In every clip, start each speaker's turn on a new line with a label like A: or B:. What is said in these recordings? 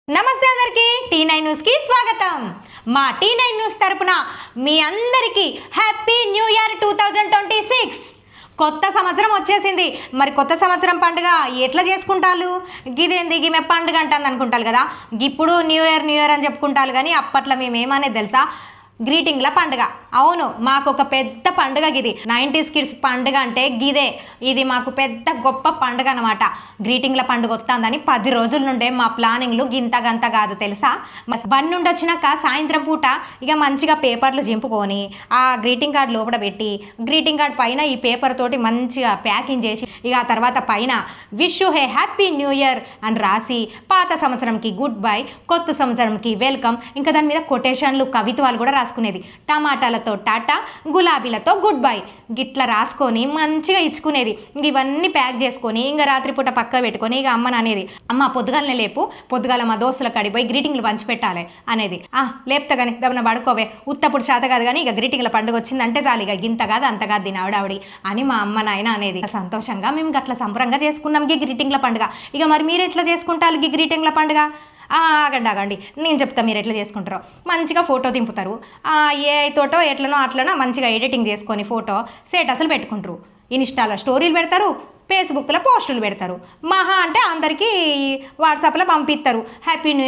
A: నమస్తే అందరికీ T9 news కి స్వాగతం. మా T9 న్యూస్ తరపున మీ అందరికీ హ్యాపీ న్యూ ఇయర్ 2026. కొత్త సంవత్సరం వచ్చేసింది. మరి కొత్త సంవత్సరం పండుగ ఎట్లా చేసుకుంటారు? గిదేంది గిమె పండుగ అంటాను అనుకుంటారు కదా. ఇప్పుడు న్యూ ఇయర్ అని చెప్పుకుంటారు కానీ అప్పట్లో మేము ఏమనేది తెలుసా? గ్రీటింగ్ల పండుగ. అవును, మాకు ఒక పెద్ద పండుగ గిది. 90s కిడ్స్ పండుగ అంటే గిదే. ఇది మాకు పెద్ద గొప్ప పండుగ అనమాట. గ్రీటింగ్ల పండుగ వస్తుందని 10 రోజుల నుండే మా ప్లానింగ్లు గింతగంత కాదు తెలుసా. బండి నుండి వచ్చినాక సాయంత్రం పూట ఇక మంచిగా పేపర్లు చింపుకొని ఆ గ్రీటింగ్ కార్డు లోపల పెట్టి గ్రీటింగ్ కార్డ్ పైన ఈ పేపర్ తోటి మంచిగా ప్యాకింగ్ చేసి ఇక ఆ తర్వాత పైన wish you hey happy new year అని రాసి పాత సంవత్సరంకి గుడ్ బై, కొత్త సంవత్సరంకి వెల్కమ్, ఇంకా దాని మీద కొటేషన్లు కవిత్వాలు కూడా రాసుకునేది. టమాటాలతో టాటా, గులాబీలతో గుడ్ బై గిట్లా రాసుకొని మంచిగా ఇచ్చుకునేది. ఇవన్నీ ప్యాక్ చేసుకొని ఇంకా రాత్రిపూట పక్క పెట్టుకొని ఇక అమ్మని అనేది, అమ్మ పొద్దుగాలనే లేపు, పొద్దుగాల మా దోస్తుల కడిపోయి గ్రీటింగ్లు పంచిపెట్టాలి అనేది. లేపుతా కానీ దమన పడుకోవే, ఉత్తప్పుడు శాత కాదు కానీ ఇక గ్రీటింగ్ల పండుగ వచ్చిందంటే చాలు, ఇక గింత కాదు అంత కాదు దీని ఆవిడావిడి అని మా అమ్మ నాయన అనేది. సంతోషంగా మేము గట్ల సంబరంగా చేసుకున్నాం ఈ గ్రీటింగ్ల పండుగ. ఇక మరి మీరు ఎట్లా చేసుకుంటారు ఈ గ్రీటింగ్ల పండుగ? ఆగండి నేను చెప్తా మీరు ఎట్లా చేసుకుంటారో. మంచిగా ఫోటో దింపుతారు. ఏ తోటో ఎట్లనో అట్లనో మంచిగా ఎడిటింగ్ చేసుకొని ఫోటో స్టేటస్లు పెట్టుకుంటారు. ఇన్స్టాలో స్టోరీలు పెడతారు, ఫేస్బుక్లో పోస్టులు పెడతారు. మహా అంటే అందరికీ వాట్సాప్లో పంపిస్తారు హ్యాపీ న్యూ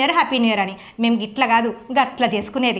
A: ఇయర్ అని. మేము గిట్ల కాదు గట్లా చేసుకునేది.